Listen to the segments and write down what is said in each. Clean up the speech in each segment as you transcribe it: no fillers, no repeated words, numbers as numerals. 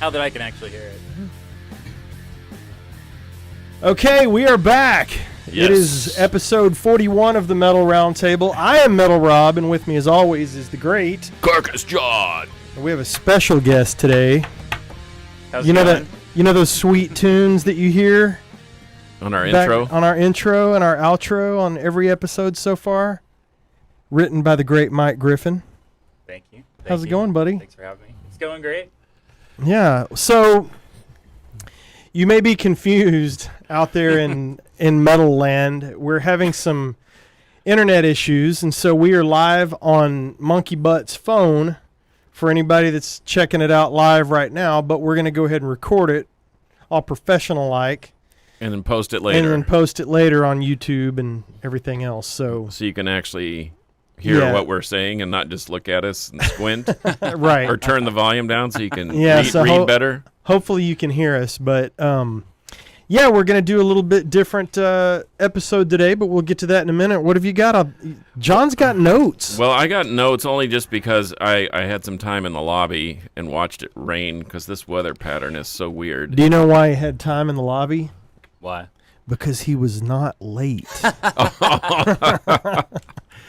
Now that I can actually hear it. Okay, we are back. Yes. It is episode 41 of the Metal Roundtable. I am Metal Rob, and with me, as always, is the great Carcass John. And we have a special guest today. How's You it know going? you know those sweet tunes that you hear On our back intro. on our intro and our outro on every episode so far, written by the great Mike Griffin. Thank you. How's it going, buddy? Thanks for having me. It's going great. Yeah. So you may be confused out there in Metal Land. We're having some internet issues, and so we are live on Monkey Butt's phone for anybody that's checking it out live right now. But we're going to go ahead and record it, all professional-like, And then post it later. and then post it later on YouTube and everything else. So so you can actually hear Yeah. what we're saying and not just look at us and squint. right. Or turn the volume down so you can Yeah, read, so read better. Hopefully you can hear us, but yeah, we're going to do a little bit different episode today, but we'll get to that in a minute. What have you got? John's got notes. Well, I got notes only just because I had some time in the lobby and watched it rain because this weather pattern is so weird. Do you know why he had time in the lobby? Why? Because he was not late.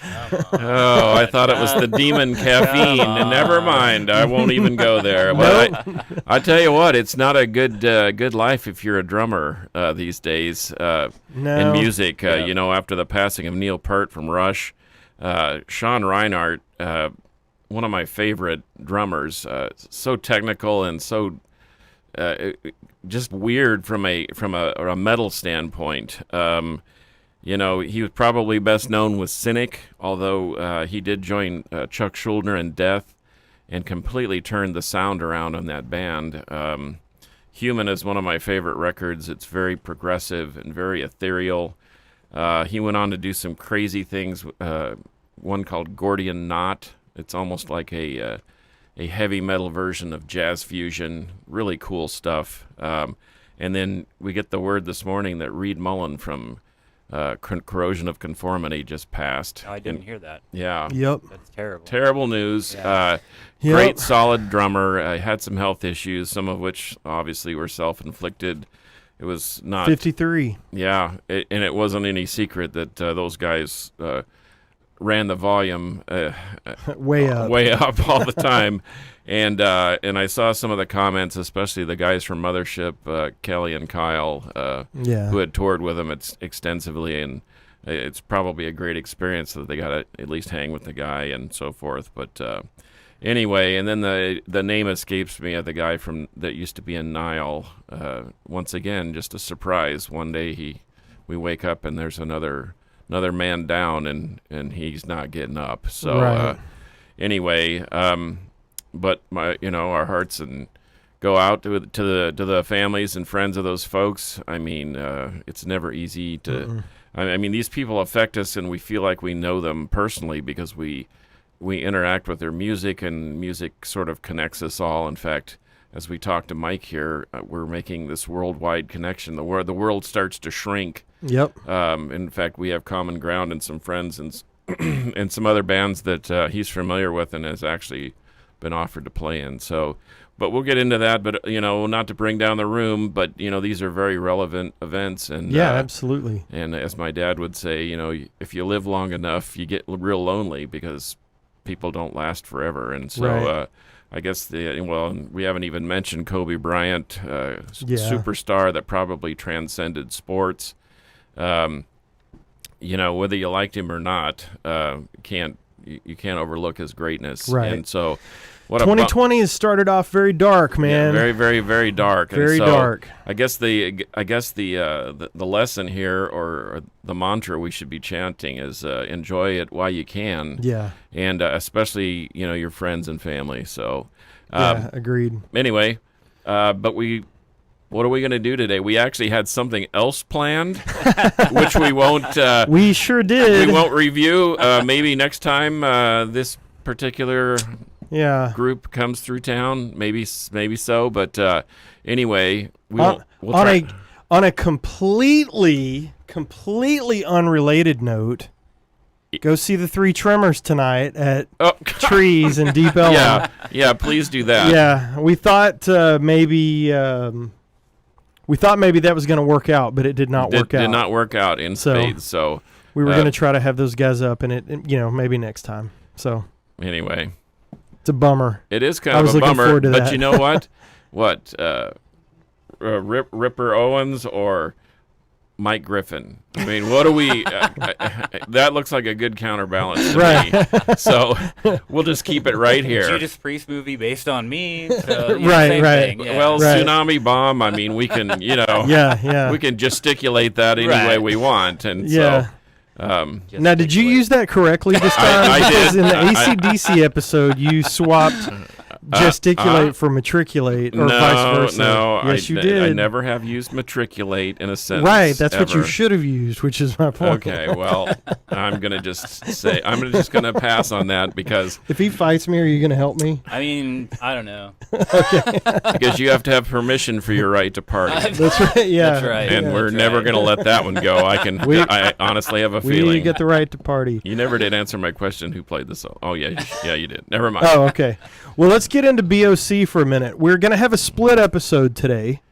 Oh, I thought it was the demon caffeine. And never mind, I won't even go there. But I tell you what, it's not a good life if you're a drummer these days No. in music. Yeah. You know, after the passing of Neil Peart from Rush, Sean Reinhart, one of my favorite drummers, so technical and so just weird from a metal standpoint. You know, he was probably best known with Cynic, although he did join Chuck Schuldiner in Death and completely turned the sound around on that band. Human is one of my favorite records. It's very progressive and very ethereal. He went on to do some crazy things, one called Gordian Knot. It's almost like a heavy metal version of jazz fusion. Really cool stuff. And then we get the word this morning that Reed Mullen from Corrosion of Conformity just passed. I didn't hear that. Yeah. Yep. That's terrible. Terrible news. Yeah. Yep. Great, solid drummer. Had some health issues, some of which obviously were self-inflicted. It was not... 53. Yeah, and it wasn't any secret that those guys ran the volume Way up. way up all the time. And I saw some of the comments, especially the guys from Mothership, Kelly and Kyle, Yeah. who had toured with him extensively, and it's probably a great experience that they got to at least hang with the guy and so forth. But anyway, and then the name escapes me of the guy that used to be in Nile. Once again, just a surprise. One day we wake up and there's another man down, and he's not getting up. So Right. Anyway. But our hearts and go out to the families and friends of those folks. I mean, it's never easy to. Mm-mm. I mean, these people affect us, and we feel like we know them personally because we interact with their music, and music sort of connects us all. In fact, as we talk to Mike here, we're making this worldwide connection. The world starts to shrink. Yep. In fact, we have common ground and some friends and and some other bands that he's familiar with and has actually been offered to play in. So, but we'll get into that. But not to bring down the room, but these are very relevant events. And Yeah, absolutely. And as my dad would say, if you live long enough, you get real lonely because people don't last forever. And so, Right. I guess we haven't even mentioned Kobe Bryant, Yeah. superstar that probably transcended sports. Whether you liked him or not, you can't overlook his greatness. Right. And so, 2020 has started off very dark, man. Yeah, very, very, very dark. Very and so dark. I guess the lesson here, or the mantra we should be chanting is enjoy it while you can. Yeah. And especially your friends and family. So Yeah, agreed. anyway, but what are we going to do today? We actually had something else planned, which we won't. We sure did. We won't review. Maybe next time this particular group comes through town. Maybe so. But anyway, we'll try. On a completely unrelated note, go see the Three Tremors tonight at Oh, Trees in Deep Ellum. yeah, please do that. Yeah, we thought maybe that was going to work out, but it did not work out. Did not work out in spades. So we were going to try to have those guys up, and maybe next time. So anyway, it's a bummer. it is kind of a bummer. But that. you know what? Ripper Owens or Mike Griffin? I mean, what do we? That looks like a good counterbalance to me. So we'll just keep it right here. Judas Priest movie based on me. So, Right. same thing, yeah. Well, Right. Tsunami Bomb. I mean, we can, Yeah. we can gesticulate that any way Right. we want, and Yeah. so. Now, did you use that correctly this time? I Because did. in the ACDC episode, you swapped gesticulate for matriculate or vice versa. No, yes, you did. I never have used matriculate in a sentence. Right, that's what you ever. should have used, which is my point. Okay, well, I'm just gonna pass on that because If he fights me, are you going to help me? I mean, I don't know. you have to have permission for your right to party, That's right. Yeah, That's right. and Yeah, we're that's never right. gonna let that one go. I honestly have a We feeling. get the right to party. You never did answer my question. Who played the song? Oh yeah, you did. Never mind. Oh, okay. Well, let's get into BOC for a minute. We're going to have a split episode today.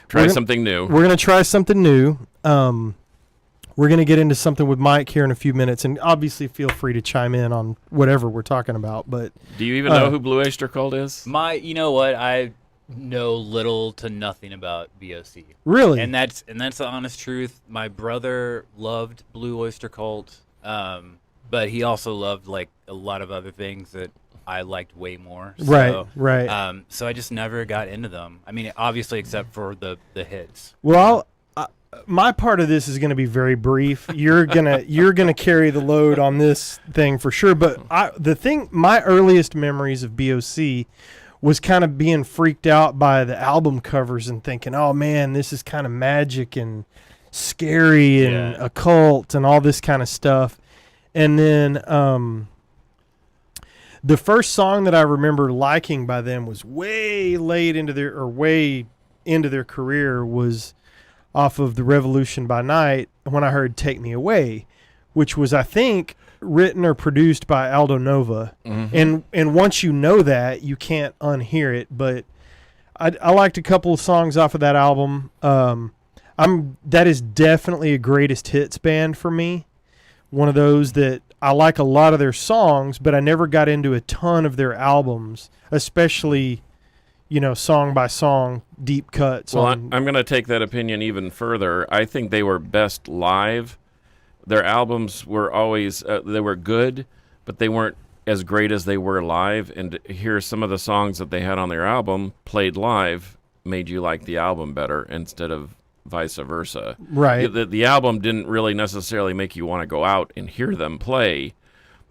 Try we're gonna- something new. We're going to try something new. We're going to get into something with Mike here in a few minutes, and obviously feel free to chime in on whatever we're talking about. But Do you even know who Blue Oyster Cult is? You know what? I know little to nothing about BOC. really, And that's the honest truth. My brother loved Blue Oyster Cult, but he also loved like a lot of other things that I liked way more. right. So I just never got into them. I mean, obviously, except for the hits. Well, my part of this is going to be very brief. You're gonna carry the load on this thing for sure. But my earliest memories of BOC was kind of being freaked out by the album covers and thinking, oh man, this is kind of magic and scary and occult and all this kind of stuff. And then the first song that I remember liking by them was way into their career was off of The Revolution by Night when I heard Take Me Away, which was, I think, written or produced by Aldo Nova. Mm-hmm. And once you know that, you can't unhear it. But I liked a couple of songs off of that album. That is definitely a greatest hits band for me. One of those that I like a lot of their songs, but I never got into a ton of their albums, especially, song by song, deep cuts. Well, I'm going to take that opinion even further. I think they were best live. Their albums were always they were good, but they weren't as great as they were live. And to hear some of the songs that they had on their album played live made you like the album better instead of vice versa. Right. The album didn't really necessarily make you want to go out and hear them play,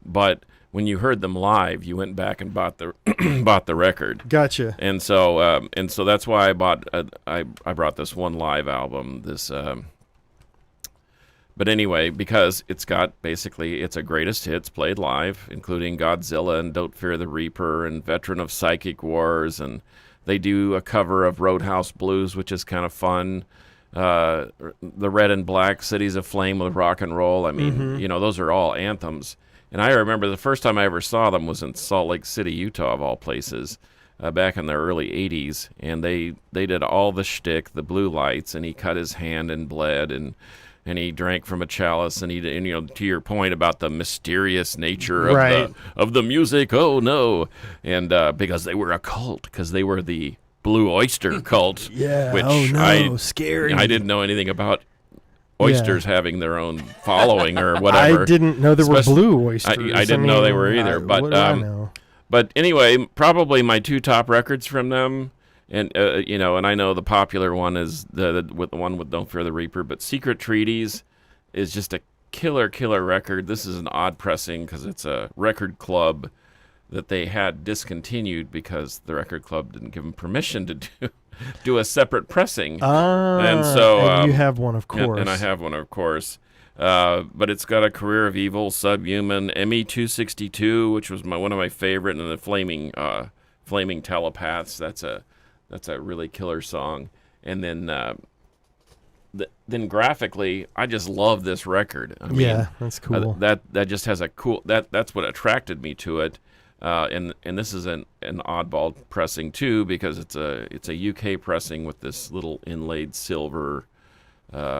but when you heard them live, you went back and bought the bought the record. Gotcha. And so that's why I bought I brought this one live album. But anyway, because it's a greatest hits played live, including Godzilla and Don't Fear the Reaper and Veteran of Psychic Wars, and they do a cover of Roadhouse Blues, which is kind of fun. The Red and Black, Cities Aflame with Rock and Roll. I mean, those are all anthems. And I remember the first time I ever saw them was in Salt Lake City, Utah, of all places, back in the early 80s. And they did all the shtick, the blue lights, and he cut his hand and bled, and he drank from a chalice, and to your point about the mysterious nature of the music, oh no. And because they were a cult, because they were the Blue Oyster Cult. Yeah. Which scary. I didn't know anything about oysters having their own following or whatever. I didn't know there were blue oysters. I didn't know they were either. What do I know? But anyway, probably my two top records from them, and and I know the popular one is the one with Don't Fear the Reaper, but Secret Treaties is just a killer record. This is an odd pressing because it's a record club that they had discontinued because the record club didn't give them permission to do a separate pressing. And so you have one, of course. And I have one, of course. But it's got a Career of Evil, Subhuman, ME262, which was one of my favorite, and the Flaming Telepaths. That's a really killer song. And then then graphically, I just love this record. I mean, Yeah, that's cool. that just has a cool. That's what attracted me to it. And this is an oddball pressing too, because it's a UK pressing with this little inlaid silver.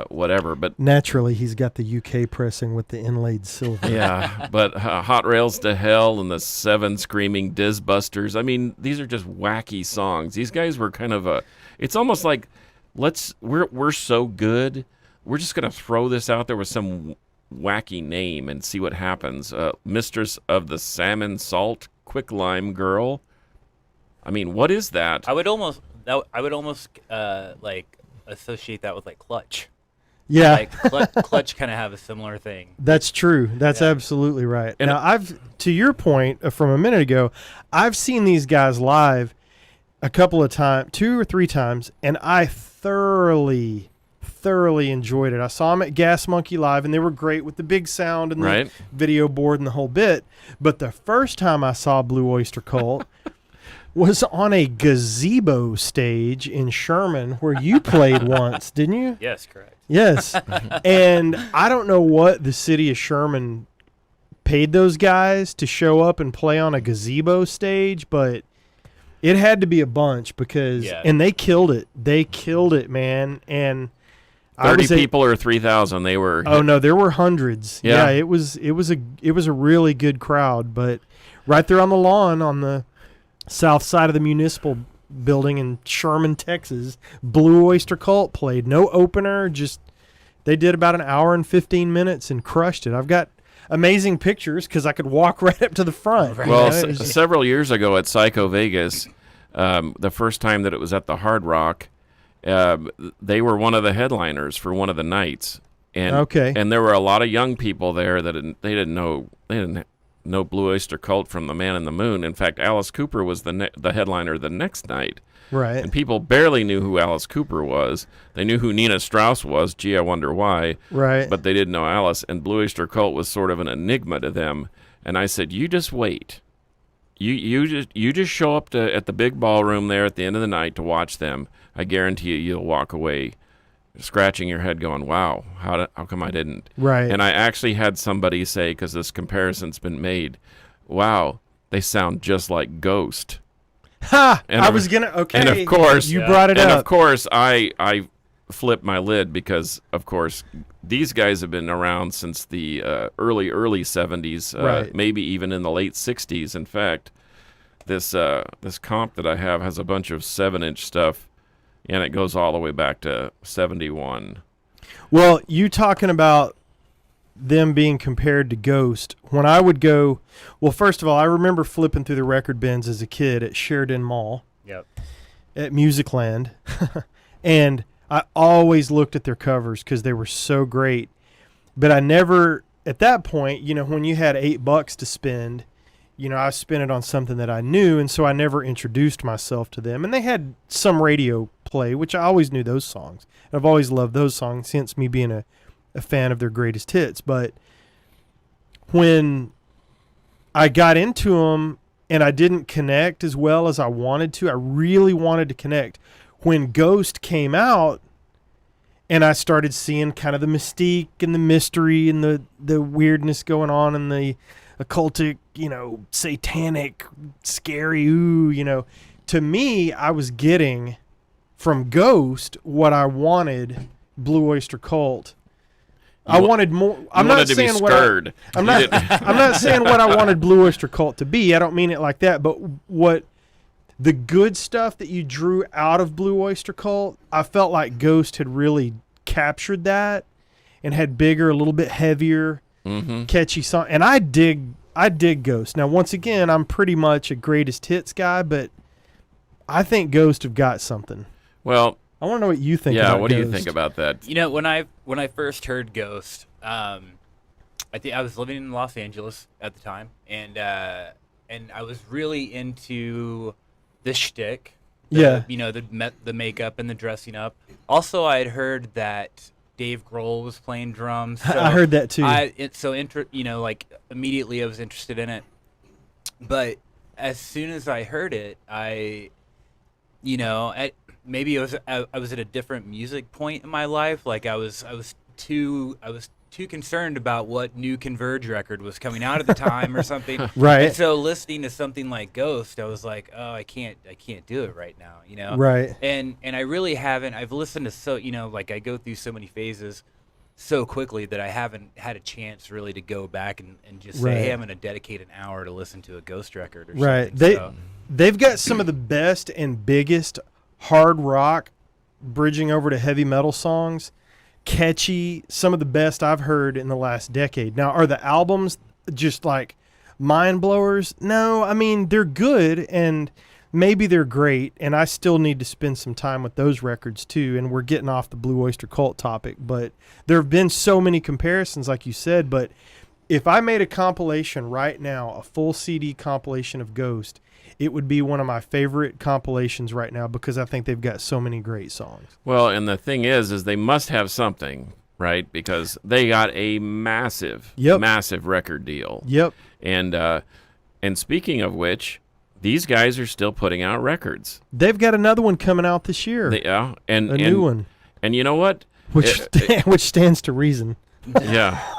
Whatever, but Naturally, he's got the UK pressing with the inlaid silver. yeah, but Hot Rails to Hell and the Seven Screaming Dizbusters. I mean, these are just wacky songs. These guys were kind of it's almost like we're so good, we're just gonna throw this out there with some wacky name and see what happens. Mistress of the Salmon Salt Quicklime Girl. I mean, what is that? I would almost like associate that with like Clutch. Yeah, Like Clutch kind of have a similar thing. that's true. That's absolutely right. And now, to your point from a minute ago, I've seen these guys live a couple of times, 2 or 3 times, and I thoroughly enjoyed it. I saw them at Gas Monkey Live, and they were great with the big sound and the Right. video board and the whole bit. But the first time I saw Blue Oyster Cult was on a gazebo stage in Sherman where you played once, didn't you? Yes, correct. Yes. And I don't know what the city of Sherman paid those guys to show up and play on a gazebo stage, but it had to be a bunch because and they killed it. They killed it, man. And 30 people or 3,000. They were. Oh no, there were hundreds. Yeah. It was a really good crowd, but right there on the lawn on the south side of the municipal building in Sherman, Texas, Blue Oyster Cult played. No opener, just they did about an hour and 15 minutes and crushed it. I've got amazing pictures because I could walk right up to the front. Right. Well, You know, it was just- several years ago at Psycho Vegas, the first time that it was at the Hard Rock, they were one of the headliners for one of the nights, and Okay. and there were a lot of young people there that they didn't know Blue Oyster Cult from the Man in the Moon. In fact, Alice Cooper was the headliner the next night, right. and people barely knew who Alice Cooper was. They knew who Nina Strauss was. Gee, I wonder why. Right. But they didn't know Alice, and Blue Oyster Cult was sort of an enigma to them. And I said, you just wait. You just show up at the big ballroom there at the end of the night to watch them. I guarantee you'll walk away scratching your head going, wow, how come I didn't? Right. And I actually had somebody say, because this comparison's been made, wow, they sound just like Ghost. Ha! And I of- was gonna. Okay. and of course- you Yeah. brought it And up. of course, I flipped my lid because, of course, these guys have been around since the early 70s, Right. maybe even in the late 60s. In fact, this comp that I have has a bunch of 7-inch stuff, and it goes all the way back to 71. Well, you talking about them being compared to Ghost. When I would go, well, first of all, I remember flipping through the record bins as a kid at Sheridan Mall Yep. at Musicland, and I always looked at their covers because they were so great. But I never, at that point, when you had $8 to spend, I spent it on something that I knew, and so I never introduced myself to them. And they had some radio play, which I always knew those songs. I've always loved those songs since me being a fan of their greatest hits. But when I got into them and I didn't connect as well as I wanted to, I really wanted to connect. When Ghost came out and I started seeing kind of the mystique and the mystery and the weirdness going on and the occultic, satanic, scary, to me, I was getting from Ghost what I wanted Blue Oyster Cult. I wanted more. I'm You not wanted to be saying scared. I'm not saying what I wanted Blue Oyster Cult to be. I don't mean it like that, but what the good stuff that you drew out of Blue Oyster Cult, I felt like Ghost had really captured that and had bigger, a little bit heavier, catchy song. And I dig Ghost. Now, once again, I'm pretty much a greatest hits guy, but I think Ghost have got something. Well, I want to know what you think. yeah, about what do you Ghost. think about that? When I first heard Ghost, I think I was living in Los Angeles at the time, and I was really into the shtick. Yeah. The makeup and the dressing up. Also, I had heard that Dave Grohl was playing drums. So I heard that too. Immediately I was interested in it. But as soon as I heard it, maybe I was at a different music point in my life. Like I was too concerned about what new Converge record was coming out at the time or something. Right. And so listening to something like Ghost, I was like, oh, I can't do it right now, you know. Right. And I really haven't. I've listened to like I go through so many phases so quickly that I haven't had a chance really to go back and just say, hey, I'm going to dedicate an hour to listen to a Ghost record or something. They've got some of the best and biggest hard rock bridging over to heavy metal songs. Catchy, some of the best I've heard in the last decade. Now, are the albums just like mind blowers? No, I mean, they're good and maybe they're great, and I still need to spend some time with those records too. And we're getting off the Blue Oyster Cult topic, but there have been so many comparisons, like you said. But if I made a compilation right now, a full CD compilation of Ghost, it would be one of my favorite compilations right now because I think they've got so many great songs. Well, and the thing is they must have something, right? Because they got a massive record deal. Yep. And speaking of which, these guys are still putting out records. They've got another one coming out this year. A new one. And you know what? Which stands to reason. Yeah.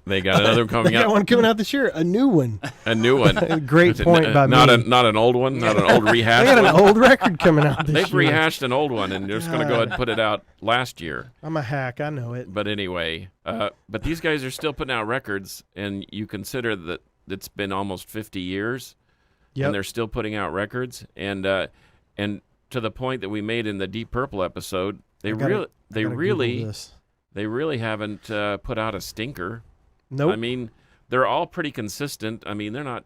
They got another coming they got one coming out this year. A new one. A new one. Great point by me. Not an old one. Not an old rehashed one. They got an old record coming out this year. They've rehashed an old one, and they're just going to go ahead and put it out last year. I'm a hack. I know it. But anyway, but these guys are still putting out records, and you consider that it's been almost 50 years, and they're still putting out records. And to the point that we made in the Deep Purple episode, they really haven't put out a stinker. Nope. I mean, they're all pretty consistent. I mean, they're not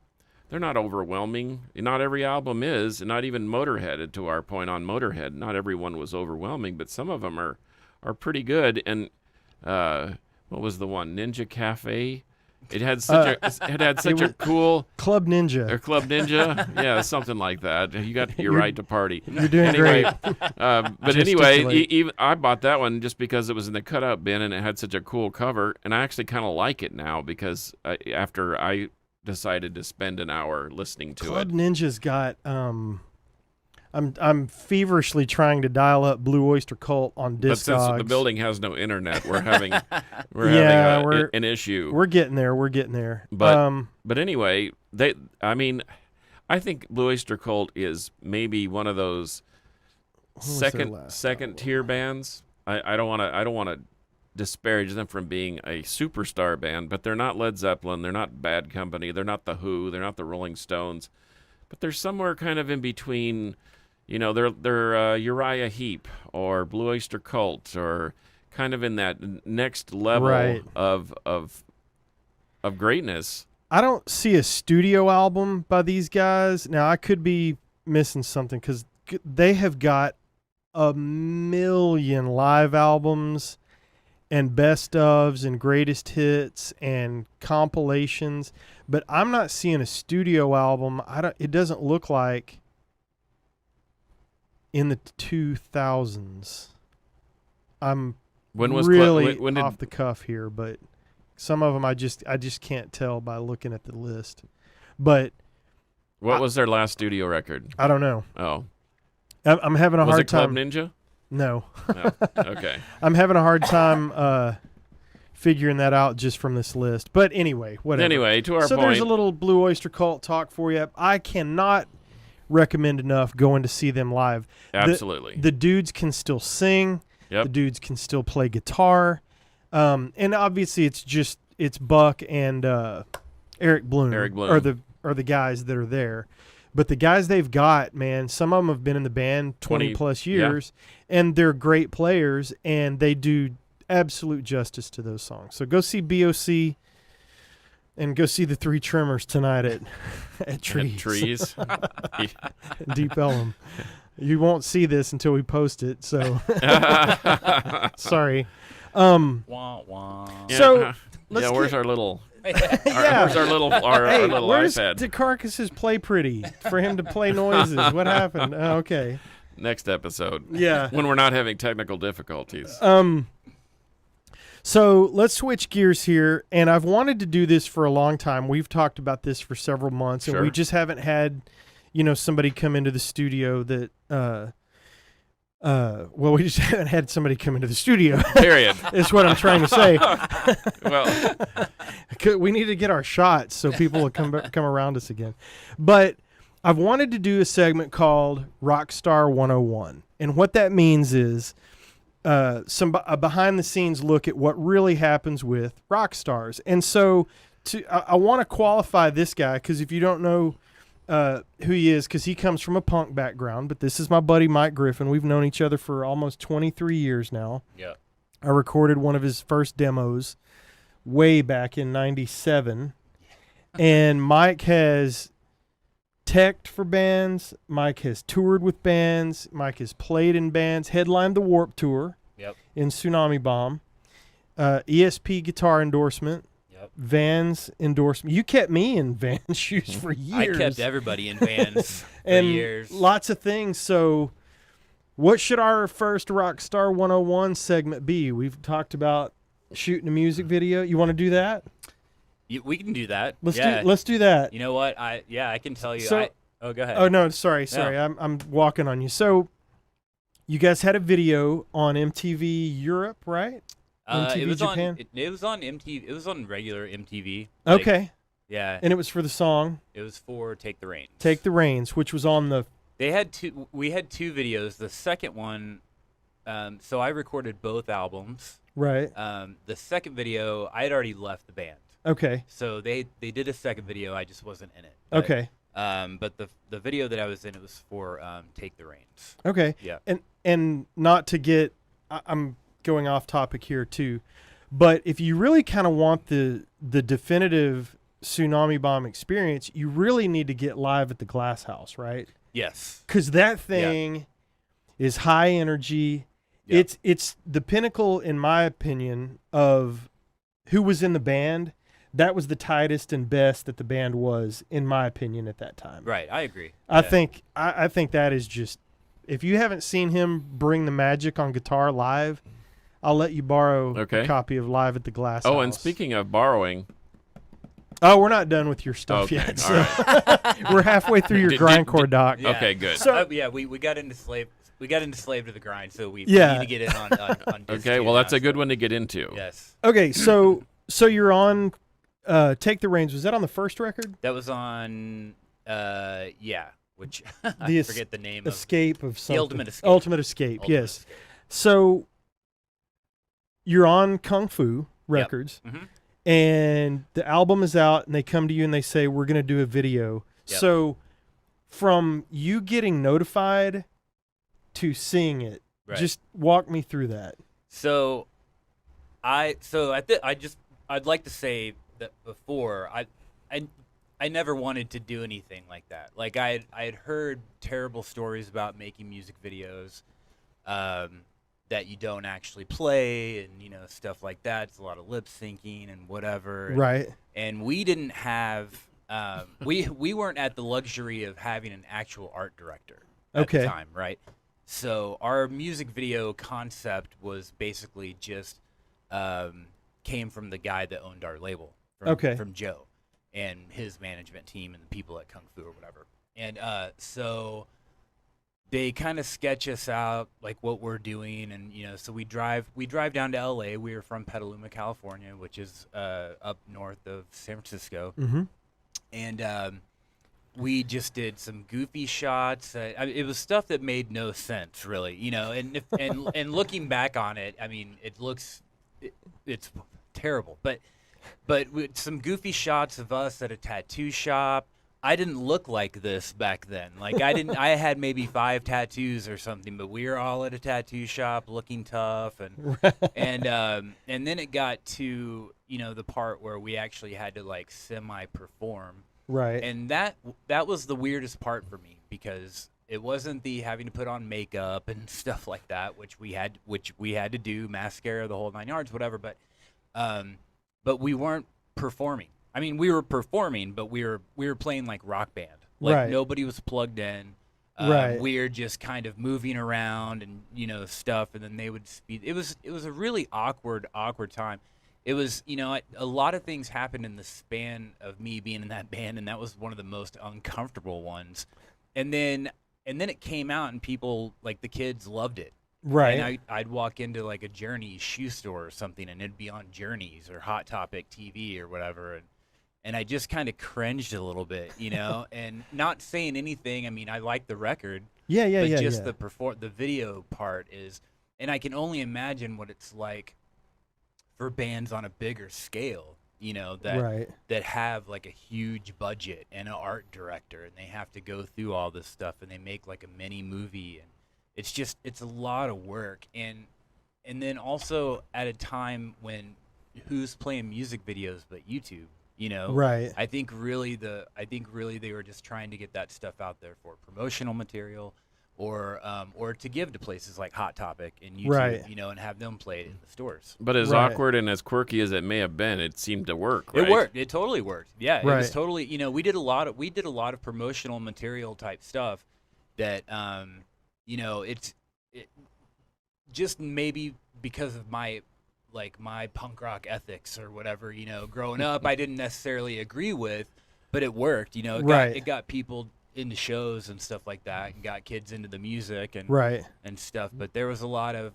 overwhelming. Not every album is, and not even Motorhead. To our point on Motorhead, not everyone was overwhelming, but some of them are pretty good. And what was the one? Ninja Cafe. It had such a cool Club Ninja or Club Ninja, yeah, something like that. You got your right to party. You're doing great. But anyway, even I bought that one just because it was in the cutout bin and it had such a cool cover, and I actually kind of like it now because after I decided to spend an hour listening to Club it. Ninja's got. I'm feverishly trying to dial up Blue Oyster Cult on Discogs. But since the building has no internet, we're having an issue. We're getting there. But anyway, I think Blue Oyster Cult is maybe one of those second tier bands. I don't want to disparage them from being a superstar band, but they're not Led Zeppelin, they're not Bad Company, they're not the Who, they're not the Rolling Stones, but they're somewhere kind of in between. You know, they're Uriah Heep or Blue Oyster Cult, or kind of in that next level of greatness. I don't see a studio album by these guys. Now, I could be missing something because they have got a million live albums and best ofs and greatest hits and compilations, but I'm not seeing a studio album. It doesn't look like in the 2000s. I'm when did, off the cuff here, but some of them I just can't tell by looking at the list. But what was their last studio record? I don't know. Oh, I'm having a hard time. Was it Club Ninja? No. Oh, okay. I'm having a hard time figuring that out just from this list. But anyway, whatever. Anyway, to our point. So there's a little Blue Oyster Cult talk for you. I cannot recommend enough going to see them live. Absolutely. The dudes can still sing. Yep. The dudes can still play guitar. And obviously it's Buck and Eric Bloom. Are the guys that are there. But the guys they've got, man, some of them have been in the band 20 plus years, and they're great players, and they do absolute justice to those songs. So go see BOC and go see the Three Tremors tonight at Trees. At Trees. Deep Ellum. You won't see this until we post it, so sorry. Wah, wah. So where's our little where's our little iPad? DeCarcass's Play Pretty for him to play noises? What happened? Oh, okay. Next episode. Yeah. When we're not having technical difficulties. So let's switch gears here, and I've wanted to do this for a long time. We've talked about this for several months, and we just haven't had, somebody come into the studio that Well, we just haven't had somebody come into the studio. Period. Is what I'm trying to say. Well, We need to get our shots so people will come around us again. But I've wanted to do a segment called Rockstar 101. And what that means is a behind the scenes look at what really happens with rock stars. And so I want to qualify this guy, because if you don't know who he is, because he comes from a punk background, but this is my buddy Mike Griffin. We've known each other for almost 23 years now. Yeah. I recorded one of his first demos way back in 97. And Mike has teched for bands. Mike has toured with bands. Mike has played in bands, headlined the Warped Tour in Tsunami Bomb, ESP guitar endorsement, Vans endorsement. You kept me in Vans shoes for years. I kept everybody in Vans for and years. Lots of things. So what should our first Rockstar 101 segment be? We've talked about shooting a music video. You want to do that? We can do that. Let's do that. You know what? I can tell you. So, go ahead. Oh no, sorry. No. I'm walking on you. So you guys had a video on MTV Europe, right? MTV it was Japan? it was on MTV. It was on regular MTV. Okay. Yeah. And it was for the song It was for Take the Reins. Take the Reins, which was on the... We had two videos. The second one, so I recorded both albums. Right. The second video, I had already left the band. Okay. So they did a second video. I just wasn't in it. But, Okay. But the video that I was in, it was for Take the Reins. Okay. Yeah. And not to get... I'm going off topic here too, but if you really kind of want the definitive Tsunami Bomb experience, you really need to get live at the Glass House, right? Yes. Because that thing is high energy. Yep. It's the pinnacle, in my opinion, of who was in the band. That was the tightest and best that the band was, in my opinion, at that time. Right. I agree. I think that is just, if you haven't seen him bring the magic on guitar live, I'll let you borrow a copy of Live at the Glass House. Oh, and speaking of borrowing. Oh, we're not done with your stuff yet. So we're halfway through your grindcore doc. Yeah. Okay, good. So we got into Slave. We got into Slave to the Grind, so we need to get in on Okay, well, that's a good one to get into. Yes. Okay, so you're on Take the Reins. Was that on the first record? That was on, which I forget the name Escape of something. The Ultimate Escape. Ultimate Escape, yes. So you're on Kung Fu Records, and the album is out, and they come to you and they say, we're going to do a video. Yep. So from you getting notified to seeing it, just walk me through that. So I'd like to say that before I never wanted to do anything like that. Like I had heard terrible stories about making music videos that you don't actually play, and stuff like that. It's a lot of lip syncing and whatever. Right. And we didn't have we weren't at the luxury of having an actual art director at the time, right? So our music video concept was basically just came from the guy that owned our label, from Joe and his management team and the people at Kung Fu or whatever. And so they kind of sketch us out like what we're doing, and so we drive down to LA. We were from Petaluma, California, which is up north of San Francisco. Mm-hmm. And we just did some goofy shots. It was stuff that made no sense, really, and looking back on it, I mean, it's terrible, but with some goofy shots of us at a tattoo shop. I didn't look like this back then. Like I had maybe 5 tattoos or something, but we were all at a tattoo shop looking tough, and then it got to the part where we actually had to like semi-perform. Right. And that was the weirdest part for me, because it wasn't the having to put on makeup and stuff like that, which we had to do, mascara, the whole 9 yards, whatever. But we weren't performing. I mean, we were performing, but we were playing like rock band. Like nobody was plugged in. We were just kind of moving around and stuff, and then they would speed. It was a really awkward time. It was a lot of things happened in the span of me being in that band, and that was one of the most uncomfortable ones. And then then it came out, and people, like, the kids loved it. Right. And I'd walk into like a Journeys shoe store or something, and it'd be on Journeys or Hot Topic TV or whatever, and I just kind of cringed a little bit, you know, and not saying anything. I mean, I like the record, Yeah. but just yeah. the video part is, and I can only imagine what it's like for bands on a bigger scale, you know, that have like a huge budget and an art director, and they have to go through all this stuff, and they make like a mini movie, and it's a lot of work, and then also at a time when who's playing music videos but YouTube, you know? Right. I think really they were just trying to get that stuff out there for promotional material, or to give to places like Hot Topic and YouTube, Right. you know, and have them play it in the stores. But as Right. awkward and as quirky as it may have been, it seemed to work, right? It worked. It totally worked. Yeah, it was Right. totally. You know, we did a lot of promotional material type stuff that, you know, it just maybe because of my punk rock ethics or whatever, you know, growing up, I didn't necessarily agree with, but it worked. You know, it got people into shows and stuff like that, and got kids into the music and stuff. But there was a lot of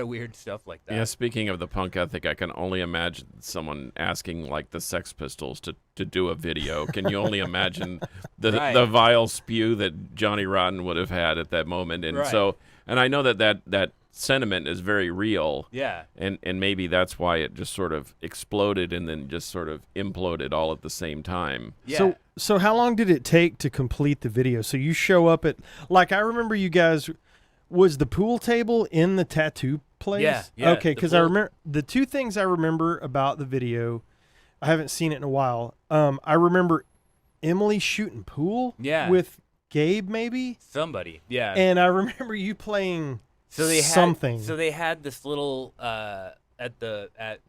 weird stuff like that. Yeah, speaking of the punk ethic, I can only imagine someone asking like the Sex Pistols to do a video. Can you only imagine the vile spew that Johnny Rotten would have had at that moment? And so, and I know that sentiment is very real. Yeah. And maybe that's why it just sort of exploded and then just sort of imploded all at the same time. Yeah. So how long did it take to complete the video? So you show up at, like, I remember you guys, was the pool table in the tattoo place? Yeah. Okay, because I remember the two things I remember about the video. I haven't seen it in a while. I remember Emily shooting pool. Yeah. With Gabe, maybe Somebody. Yeah. and I remember you playing. So they had something. So they had this little at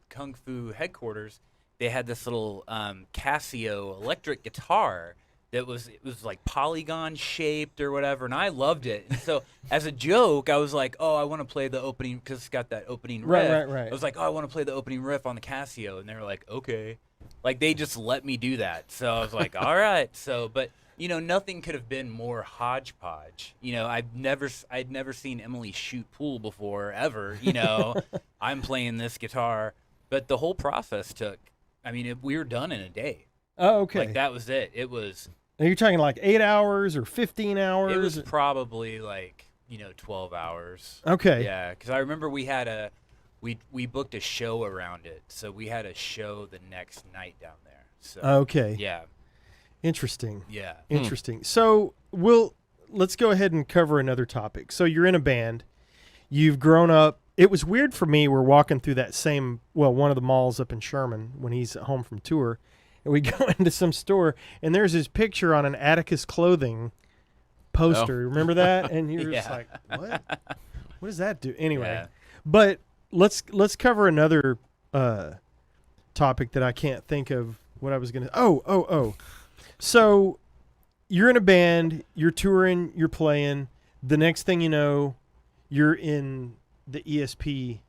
Kung Fu headquarters. They had this little Casio electric guitar it was like polygon shaped or whatever, and I loved it. And so as a joke, I was like, "Oh, I want to play the opening because it's got that opening riff." Right. I was like, "Oh, I want to play the opening riff on the Casio," and they were like, "Okay." Like they just let me do that. So I was like, "All right." So, but nothing could have been more hodgepodge. I'd never seen Emily shoot pool before ever. I'm playing this guitar, but the whole process took. We were done in a day. Oh, okay. Like that was it. It was. Are you talking like 8 hours or 15 hours? It was probably 12 hours. Okay. Yeah, because I remember we had we booked a show around it, so we had a show the next night down there. So okay. Yeah. Interesting. Yeah. Interesting. So let's go ahead and cover another topic. So you're in a band. You've grown up. It was weird for me. We're walking through that one of the malls up in Sherman when he's at home from tour. And we go into some store, and there's his picture on an Atticus Clothing poster. Oh. Remember that? And you're just Yeah. like, what? What does that do? Anyway, Yeah. but let's cover another topic that I can't think of what I was going to. Oh. So you're in a band, you're touring, you're playing. The next thing you know, you're in the ESP,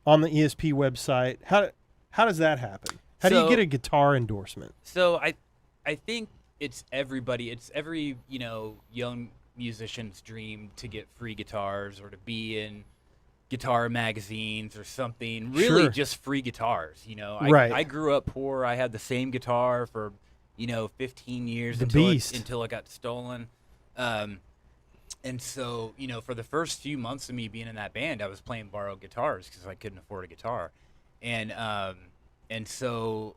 on the ESP website. How does that happen? How do you get a guitar endorsement? So I think it's everybody. It's every young musician's dream to get free guitars or to be in guitar magazines or something. Really, Sure. just free guitars. Right. I grew up poor. I had the same guitar for 15 years The until beast. until it got stolen. And so for the first few months of me being in that band, I was playing borrowed guitars because I couldn't afford a guitar, and so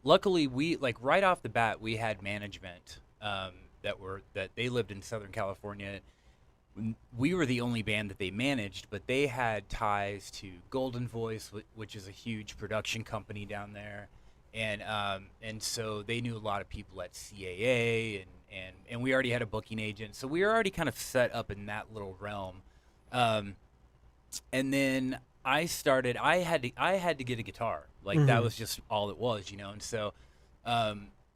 luckily we right off the bat we had management that they lived in Southern California. We were the only band that they managed, but they had ties to Golden Voice, which is a huge production company down there, and so they knew a lot of people at CAA, and we already had a booking agent, so we were already kind of set up in that little realm. And then I had to get a guitar. That was just all it was, and so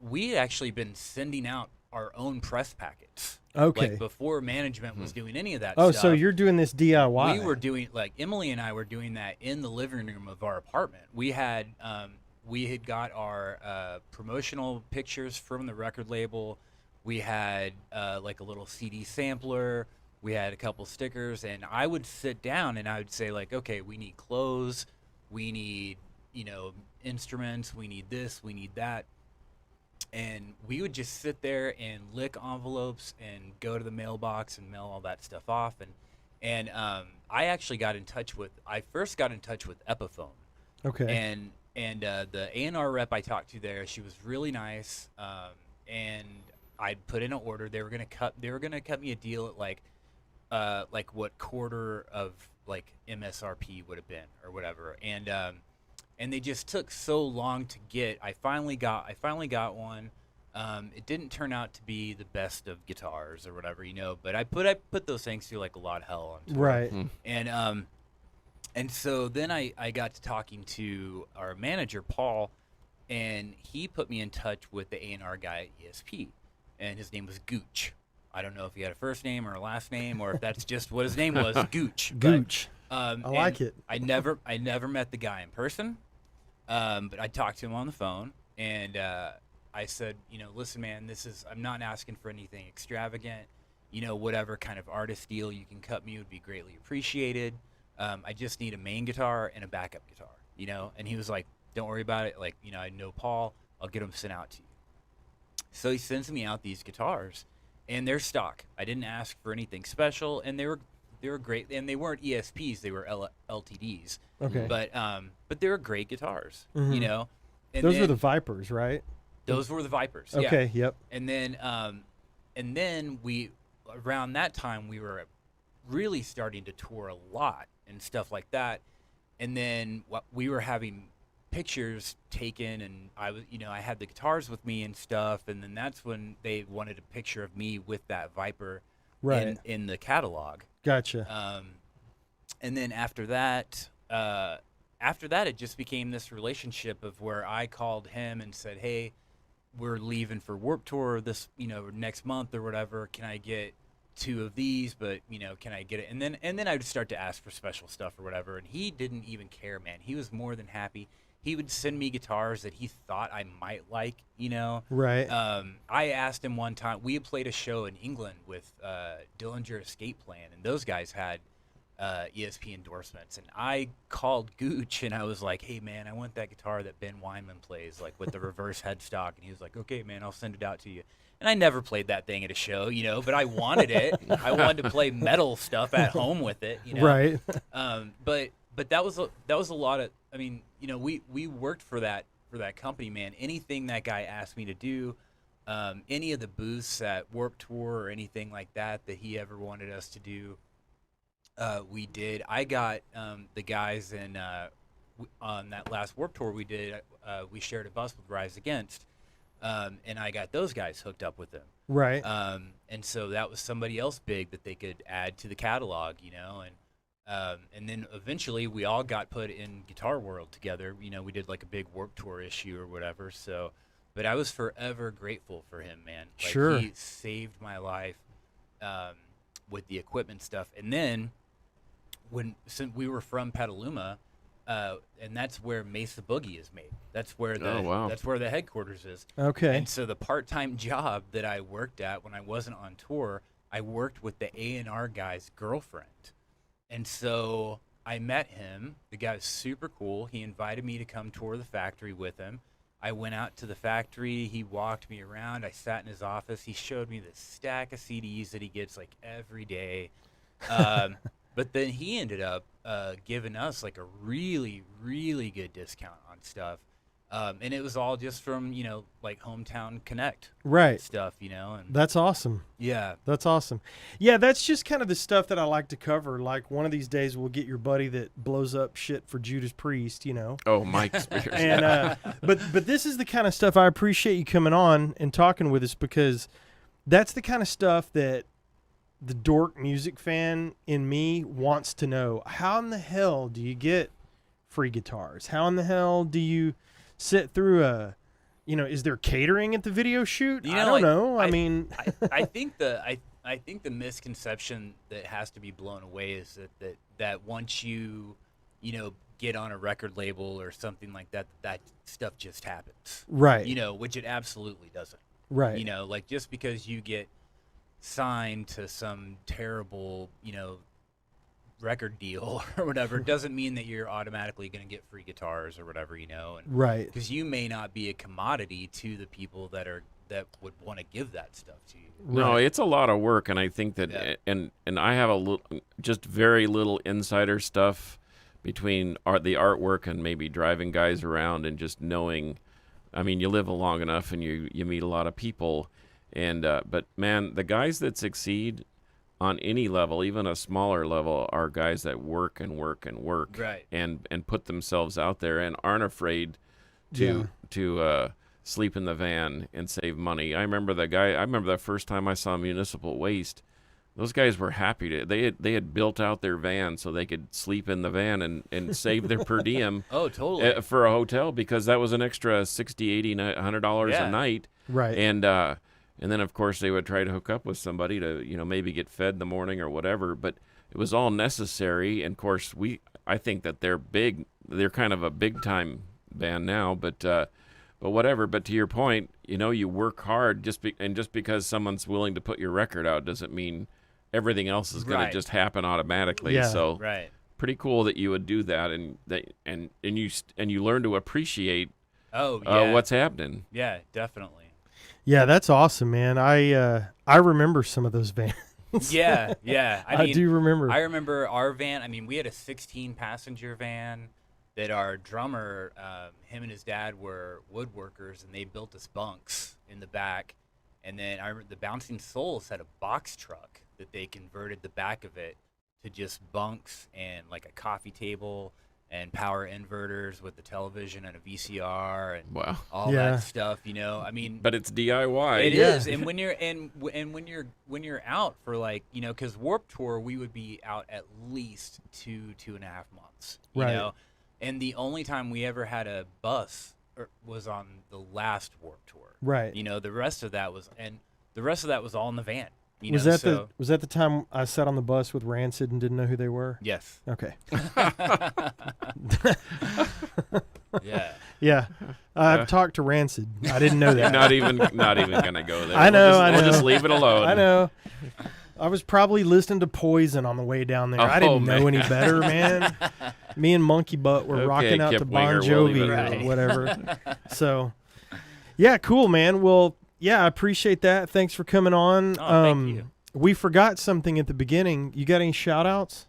we had actually been sending out our own press packets. Okay. Before management was doing any of that Oh, stuff. so you're doing this DIY. We were doing, Emily and I were doing that in the living room of our apartment. We had got our promotional pictures from the record label. We had like a little CD sampler. We had a couple stickers, and I would sit down and I would say like, okay, we need clothes, we need, instruments, we need this, we need that. And we would just sit there and lick envelopes and go to the mailbox and mail all that stuff off. And I first got in touch with Epiphone. Okay. And the A&R rep I talked to there, she was really nice. And I put in an order. They were gonna cut me a deal at like what quarter of like MSRP would have been or whatever. And they just took so long to get. I finally got one. It didn't turn out to be the best of guitars or whatever, but I put those things through like a lot of hell on tour. Right. And so then I got to talking to our manager Paul, and he put me in touch with the A&R guy at ESP, and his name was Gooch. I don't know if he had a first name or a last name, or if that's just what his name was, Gooch. Gooch. I like it. I never met the guy in person, but I talked to him on the phone, and I said, listen, man, I'm not asking for anything extravagant. Whatever kind of artist deal you can cut me would be greatly appreciated. I just need a main guitar and a backup guitar, And he was like, don't worry about it. Like, I know Paul. I'll get them sent out to you. So he sends me out these guitars, and they're stock. I didn't ask for anything special, and they were great. And they weren't ESPs; they were LTDs. Okay. But they were great guitars, Mhm. And Those were the Vipers, right? Those were the Vipers. Okay. Yeah. Yep. And then we, around that time, we were really starting to tour a lot and stuff like that. And then we were having pictures taken, and I had the guitars with me and stuff. And then that's when they wanted a picture of me with that Viper Right. in the catalog. Gotcha. And then after that, it just became this relationship of where I called him and said, hey, we're leaving for Warped Tour this, next month or whatever. Can I get 2 of these? But, can I get it? And then I would start to ask for special stuff or whatever. And he didn't even care, man. He was more than happy. He would send me guitars that he thought I might like, Right. I asked him one time, we had played a show in England with Dillinger Escape Plan, and those guys had ESP endorsements, and I called Gooch and I was like, hey man, I want that guitar that Ben Wyman plays, like with the reverse headstock. And he was like, okay man, I'll send it out to you. And I never played that thing at a show, but I wanted it. I wanted to play metal stuff at home with it, Right. But that was a lot of, we worked for that company, man. Anything that guy asked me to do, any of the booths at Warped Tour or anything like that he ever wanted us to do, we did. I got the guys on that last Warped Tour we did. We shared a bus with Rise Against, and I got those guys hooked up with them. Right. And so that was somebody else big that they could add to the catalog, and then eventually we all got put in Guitar World together. We did like a big Warped Tour issue or whatever. So, but I was forever grateful for him, man. Like, sure. He saved my life with the equipment stuff. And then since we were from Petaluma, and that's where Mesa Boogie is made. That's where the headquarters is. Okay. And so the part-time job that I worked at when I wasn't on tour, I worked with the A&R guy's girlfriend. And so I met him. The guy was super cool. He invited me to come tour the factory with him. I went out to the factory. He walked me around. I sat in his office. He showed me this stack of CDs that he gets like every day. But then he ended up giving us like a really, really good discount on stuff. And it was all just from, like Hometown Connect right. stuff, and that's awesome. Yeah. That's awesome. Yeah, that's just kind of the stuff that I like to cover. Like one of these days we'll get your buddy that blows up shit for Judas Priest, Oh, Mike Spears. And but this is the kind of stuff I appreciate you coming on and talking with us, because that's the kind of stuff that the dork music fan in me wants to know. How in the hell do you get free guitars? How in the hell do you sit through is there catering at the video shoot? I don't know. I mean, I think the misconception that has to be blown away is that once you get on a record label or something like that, that stuff just happens. Right. Which it absolutely doesn't. Right. You know, like just because you get signed to some terrible, you know, record deal or whatever doesn't mean that you're automatically going to get free guitars or whatever, you know. And Right. because you may not be a commodity to the people that would want to give that stuff to you. No, it's a lot of work, and I think that, Yeah. and I have just very little insider stuff between the artwork and maybe driving guys around and just knowing. I mean, you live long enough and you meet a lot of people, and but man, the guys that succeed on any level, even a smaller level, are guys that work and work and work, Right. and put themselves out there and aren't afraid to sleep in the van and save money. I remember the first time I saw Municipal Waste. Those guys were happy to. They had built out their van so they could sleep in the van and save their per diem. Oh, totally. For a hotel, because that was an extra $60, $80, $100 Yeah. a night. Right. And then of course they would try to hook up with somebody to, you know, maybe get fed in the morning or whatever. But it was all necessary. And of course I think that they're big. They're kind of a big time band now. But whatever. But to your point, you know, you work hard just because someone's willing to put your record out doesn't mean everything else is going Right. to just happen automatically. Yeah. So Right. pretty cool that you would do that, and you learn to appreciate Oh, yeah. what's happening. Yeah, definitely. Yeah, that's awesome, man. I remember some of those bands. Yeah, yeah. I do remember. I remember our van. I mean, we had a 16-passenger van that our drummer, him and his dad were woodworkers, and they built us bunks in the back. And then I remember the Bouncing Souls had a box truck that they converted the back of it to just bunks and like a coffee table and power inverters with the television and a VCR and Wow. all Yeah. that stuff. You know, I mean, But it's DIY. it Yeah. is, and when you're out for, like, you know, because Warped Tour, we would be out at least 2.5 months, you Right. know, and the only time we ever had a bus was on the last Warped Tour, Right. You know, the rest of that was all in the van. You Was know, that so, was that the time I sat on the bus with Rancid and didn't know who they were? Yes. Okay. Yeah. Yeah. I've talked to Rancid. I didn't know that. not even gonna go there. I know, We'll I just know. leave it alone. I know. I was probably listening to Poison on the way down there. I Oh, didn't know man. any better, man. Me and Monkey Butt were Okay, rocking out to Kip Bon Winger, we'll leave Jovi it or alone. whatever. So, yeah, cool, man. Well, yeah, I appreciate that. Thanks for coming on. Oh, thank you. We forgot something at the beginning. You got any shout-outs?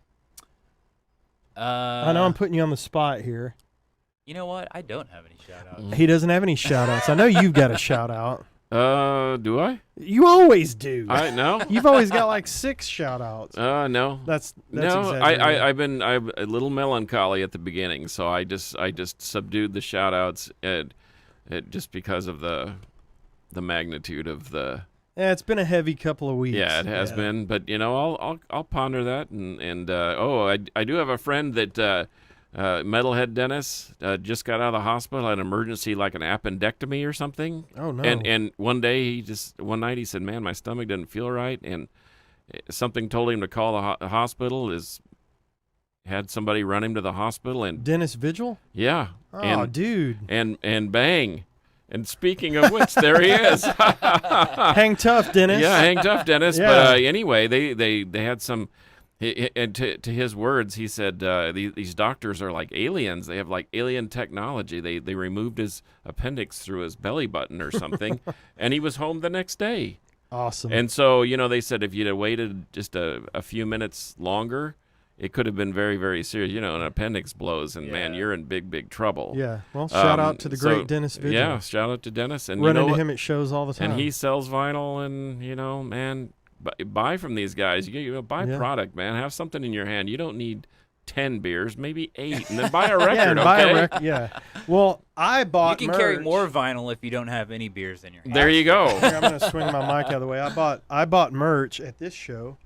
I know I'm putting you on the spot here. You know what? I don't have any shout-outs. He doesn't have any shout-outs. I know you've got a shout-out. Do I? You always do. I no. You've always got like 6 shout-outs. No. That's No, exaggerated. I'm a little melancholy at the beginning, so I just subdued the shout outs just because of the magnitude of the. Yeah, it's been a heavy couple of weeks. Yeah, it has been, but you know, I'll ponder that, and I do have a friend that Metalhead Dennis just got out of the hospital, had an emergency, like an appendectomy or something. Oh no. And one night he said, "Man, my stomach doesn't feel right," and something told him to call the hospital. Had somebody run him to the hospital, and Dennis Vigil? yeah, Oh, dude. and bang. And speaking of which, there he is. Hang tough, Dennis. Yeah, hang tough, Dennis. Yeah. But anyway, they had some. And to his words, he said these doctors are like aliens. They have like alien technology. They removed his appendix through his belly button or something, and he was home the next day. Awesome. And so, you know, they said if you'd have waited just a few minutes longer, it could have been very, very serious. You know, an appendix blows, and man, Yeah. you're in big, big trouble. yeah. Well, shout out to the great So, Dennis Vigil. Yeah, shout out to Dennis. And Run you know into what? him at shows all the time. And he sells vinyl, and you know, man, buy from these guys. You know, buy Yeah. product, man. Have something in your hand. You don't need 10 beers, maybe 8, and then buy a record. yeah, and okay? buy a record. Yeah. Well, I bought You can carry merch. more vinyl if you don't have any beers in your hand. There you go. Here, I'm going to swing my mic out of the way. I bought merch at this show.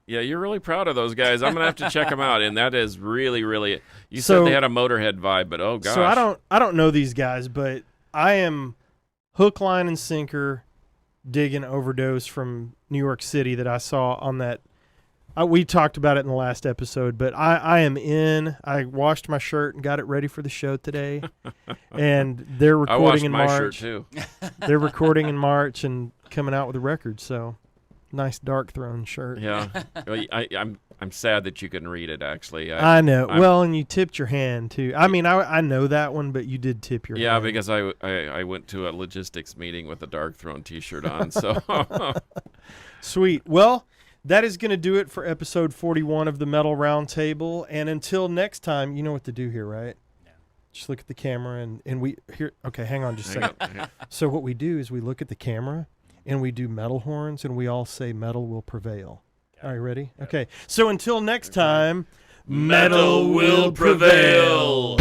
Yeah, you're really proud of those guys. I'm gonna have to check them out, and that is really, really. You So- said they had a Motorhead vibe, but oh gosh. So I don't know these guys, but I am hook, line, and sinker digging Overdose from New York City that I saw on that We talked about it in the last episode, but I am in. I washed my shirt and got it ready for the show today. And they're I recording washed in my March. shirt too. They're recording in March and coming out with a record. So nice Dark Throne shirt. Yeah, well, I'm sad that you couldn't read it. Actually, I know. Well, and you tipped your hand too. I mean, I know that one, but you did tip your hand. Yeah, because I went to a logistics meeting with a Dark Throne T-shirt on. So Sweet. Well, that is going to do it for episode 41 of the Metal Roundtable. And until next time, you know what to do here, right? No. Just look at the camera and we here. Okay, hang on just a Hang second. on. So what we do is we look at the camera and we do metal horns and we all say metal will prevail. All right, ready? Okay. So until next time, Metal will prevail.